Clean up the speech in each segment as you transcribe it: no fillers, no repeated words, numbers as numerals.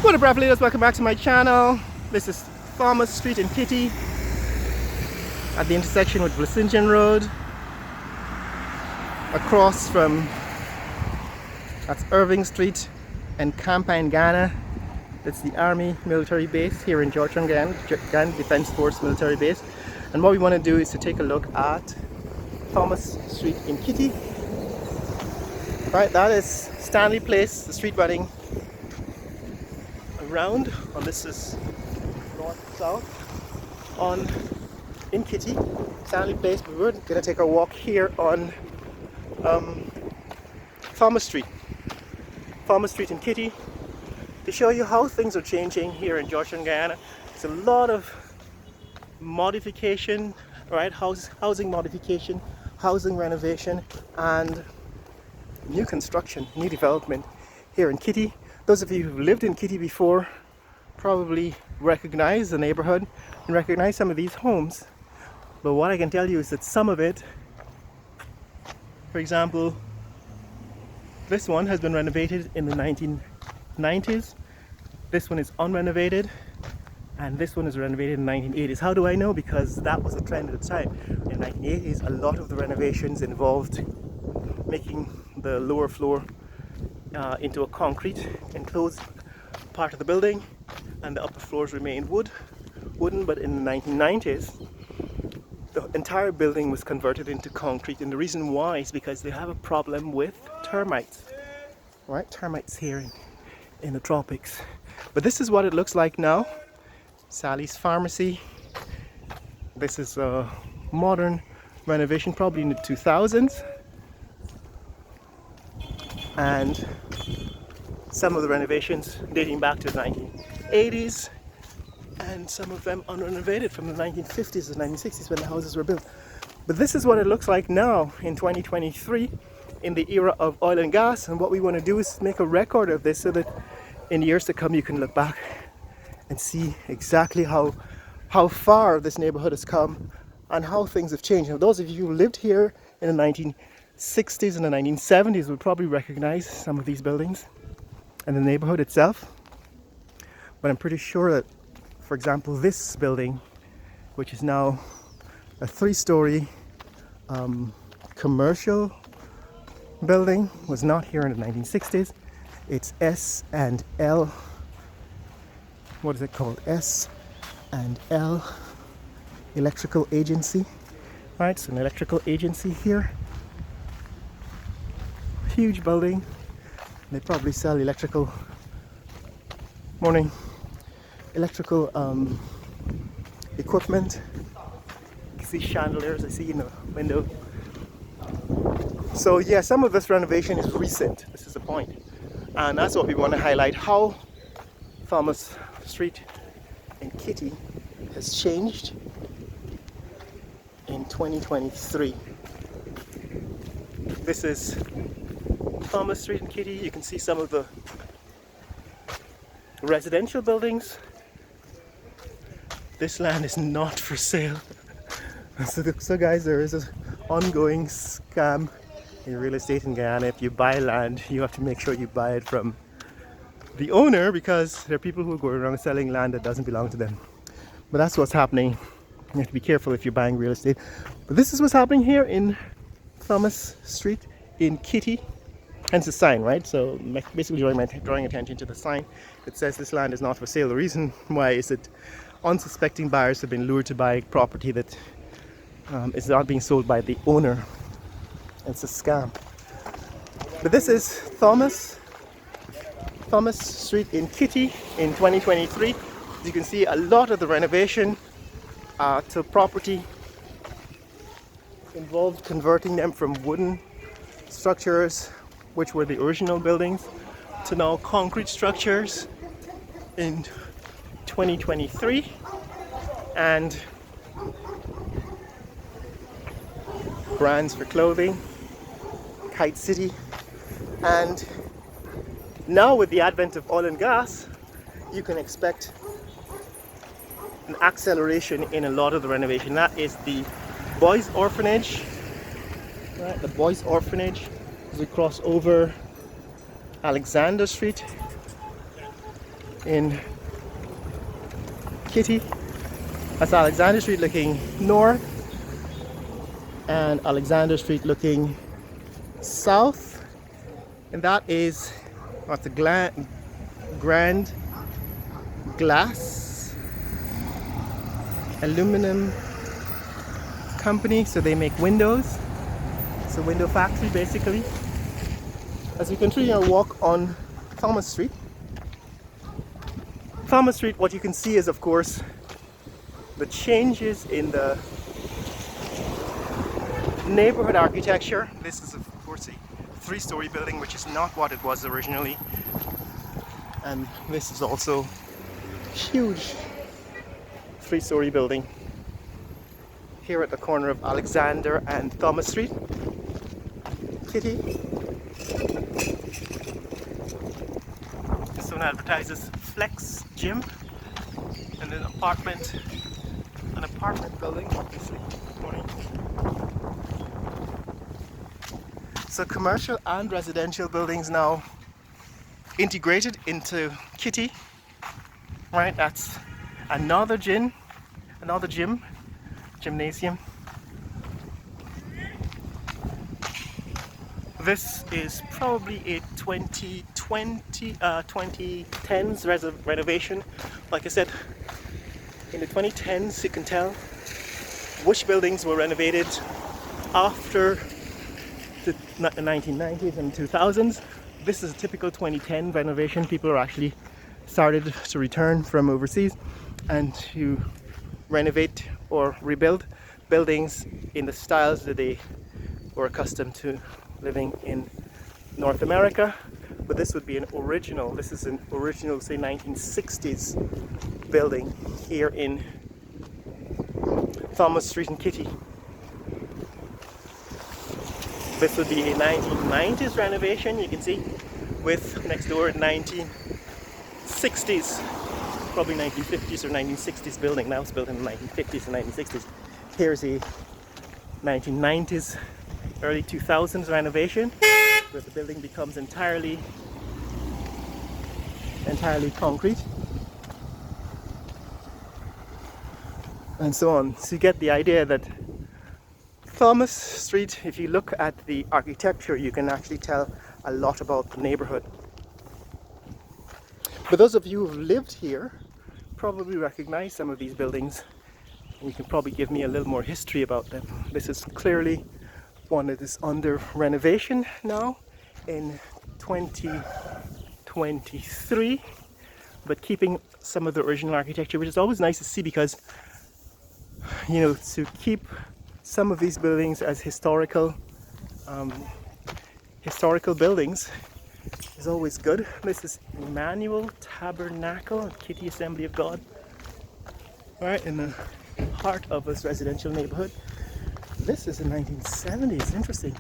What up, leaders? Welcome back to my channel. This is Thomas Street in Kitty at the intersection with Blasinjan Road. Across from, that's Irving Street and Campaign, Ghana. It's the Army military base here in Georgetown Guyana, Ghana Defense Force military base. And what we want to do is to take a look at Thomas Street in Kitty. Right, that is Stanley Place, the street running around. On this is north south on in Kitty, Stanley Place. But we're gonna take a walk here on Thomas Street in Kitty to show you how things are changing here in Georgetown Guyana. It's a lot of modification, right? Housing modification, housing renovation, and new construction, new development here in Kitty. Those of you who've lived in Kitty before probably recognize the neighborhood and recognize some of these homes. But what I can tell you is that some of it, for example, this one has been renovated in the 1990s. This one is unrenovated, and this one is renovated in the 1980s. How do I know? Because that was a trend at the time. In the 1980s, a lot of the renovations involved making the lower floor into a concrete enclosed part of the building, and the upper floors remained wooden. But in the 1990s, the entire building was converted into concrete, and the reason why is because they have a problem with termites, right? Termites here in the tropics. But this is what it looks like now. Sally's Pharmacy. This is a modern renovation, probably in the 2000s, and some of the renovations dating back to the 1980s, and some of them unrenovated from the 1950s and 1960s when the houses were built. But this is what it looks like now in 2023 in the era of oil and gas. And what we want to do is make a record of this so that in years to come you can look back and see exactly how far this neighborhood has come and how things have changed. Now, those of you who lived here in the 1960s and the 1970s would probably recognize some of these buildings and the neighborhood itself. But I'm pretty sure that, for example, this building, which is now a 3-story commercial building, was not here in the 1960s. It's S&L, what is it called? S&L Electrical Agency. Right, it's an electrical agency here. Huge building. They probably sell electrical equipment. You can see chandeliers, I see in the window. So yeah, some of this renovation is recent. This is the point. And that's what we want to highlight, how Thomas Street in Kitty has changed in 2023. This is Thomas Street in Kitty. You can see some of the residential buildings. This land is not for sale. So guys, there is an ongoing scam in real estate in Guyana. If you buy land, you have to make sure you buy it from the owner, because there are people who go around selling land that doesn't belong to them. But that's what's happening. You have to be careful if you're buying real estate. But this is what's happening here in Thomas Street in Kitty. Hence the sign, right? So basically drawing attention to the sign that says this land is not for sale. The reason why is that unsuspecting buyers have been lured to buy property that is not being sold by the owner. It's a scam. But this is Thomas Street in Kitty in 2023. As you can see, a lot of the renovation to property involved converting them from wooden structures, which were the original buildings, to now concrete structures in 2023. And brands for clothing, Kite City. And now with the advent of oil and gas, you can expect an acceleration in a lot of the renovation. That is the Boys Orphanage, right? The Boys Orphanage, as we cross over Alexander Street. in Kitty. That's Alexander Street looking north and Alexander Street looking south. And that is what's a grand glass aluminum company. So they make windows. It's a window factory basically. As we continue our walk on Thomas Street, what you can see is, of course, the changes in the neighborhood architecture. This is, of course, a three-story building, which is not what it was originally. And this is also a huge three-story building here at the corner of Alexander and Thomas Street. Kitty. This one advertises Flex Gym and an apartment building, obviously. So commercial and residential buildings now integrated into Kitty. Right, that's another gymnasium. This is probably a 2010s renovation. Like I said, in the 2010s you can tell which buildings were renovated after the 1990s and 2000s. This is a typical 2010 renovation. People are actually started to return from overseas and to renovate or rebuild buildings in the styles that they were accustomed to living in North America. But this would be an original, say 1960s building here in Thomas Street in Kitty. This would be a 1990s renovation, you can see, with next door 1960s, probably 1950s or 1960s building. Now it's built in the 1950s and 1960s. Here's a 1990s, early 2000s renovation, where the building becomes entirely concrete, and so on. So you get the idea that Thomas Street, if you look at the architecture, you can actually tell a lot about the neighborhood. But those of you who've lived here probably recognize some of these buildings, and you can probably give me a little more history about them. This is clearly one that is under renovation now in 2023, but keeping some of the original architecture, which is always nice to see, because, you know, to keep some of these buildings as historical buildings is always good. This is Emmanuel Tabernacle, Kitty Assembly of God, right in the heart of this residential neighborhood. This is in 1970s, interesting.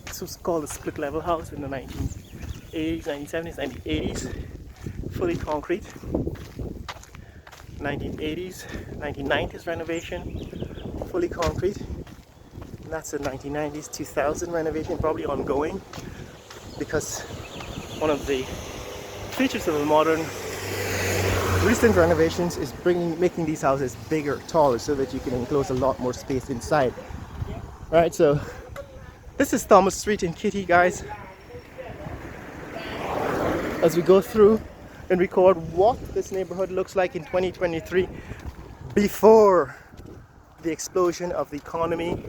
This was called a split level house in the 1980s, 1970s, 1980s, fully concrete. 1980s, 1990s renovation, fully concrete. And that's a 1990s, 2000 renovation, probably ongoing, because one of the features of the modern recent renovations is making these houses bigger, taller, so that you can enclose a lot more space inside. Alright, so this is Thomas Street in Kitty, guys, as we go through and record what this neighborhood looks like in 2023 before the explosion of the economy,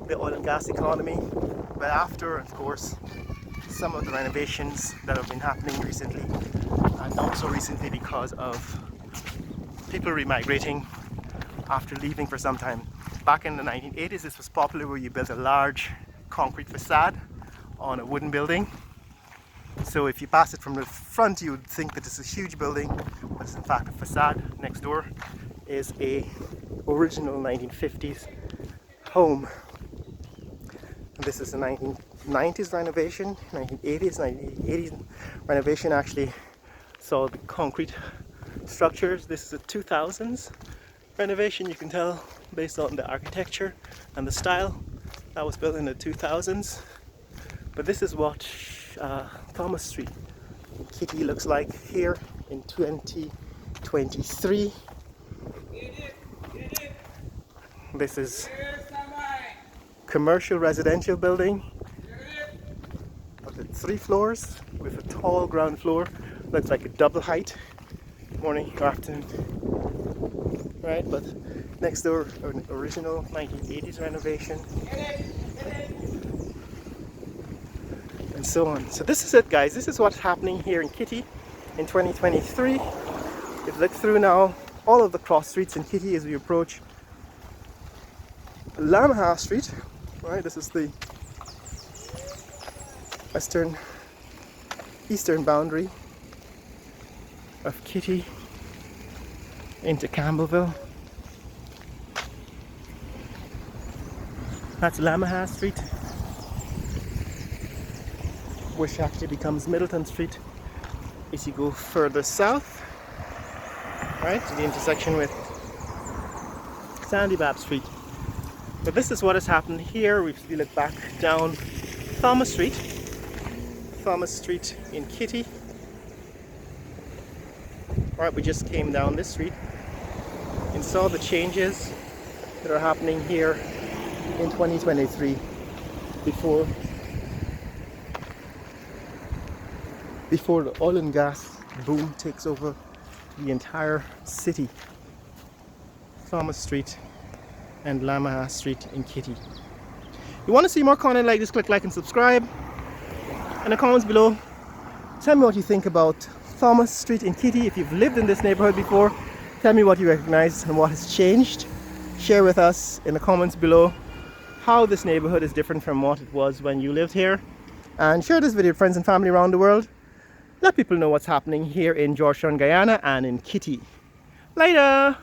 the oil and gas economy, but after, of course, some of the renovations that have been happening recently, and also recently because of people remigrating after leaving for some time. Back in the 1980s, this was popular, where you built a large concrete facade on a wooden building. So if you pass it from the front, you would think that it's a huge building, but it's in fact a facade. Next door is a original 1950s home. And this is a 1990s renovation, 1980s renovation actually saw the concrete structures. This is a 2000s renovation, you can tell based on the architecture and the style. That was built in the 2000s. But this is what Thomas Street Kitty looks like here in 2023. This is commercial residential building of the 3 floors with a tall ground floor. Looks like a double height. Morning or afternoon. Right, but next door an original 1980s renovation. And so on. So this is it, guys. This is what's happening here in Kitty in 2023. We've looked through now all of the cross streets in Kitty as we approach Lamaha Street. Right, this is the eastern boundary of Kitty into Campbellville. That's Lamaha Street, which actually becomes Middleton Street as you go further south, right, to the intersection with Sandy Bab Street. But this is what has happened here. We look back down Thomas Street in Kitty. Alright, we just came down this street and saw the changes that are happening here in 2023 before the oil and gas boom takes over the entire city. Thomas Street and Lamaha Street in Kitty. If you want to see more content like this, click like and subscribe. In the comments below, tell me what you think about Thomas Street in Kitty. If you've lived in this neighborhood before, tell me what you recognize and what has changed. Share with us in the comments below how this neighborhood is different from what it was when you lived here. And share this video with friends and family around the world. Let people know what's happening here in Georgetown, Guyana and in Kitty. Later!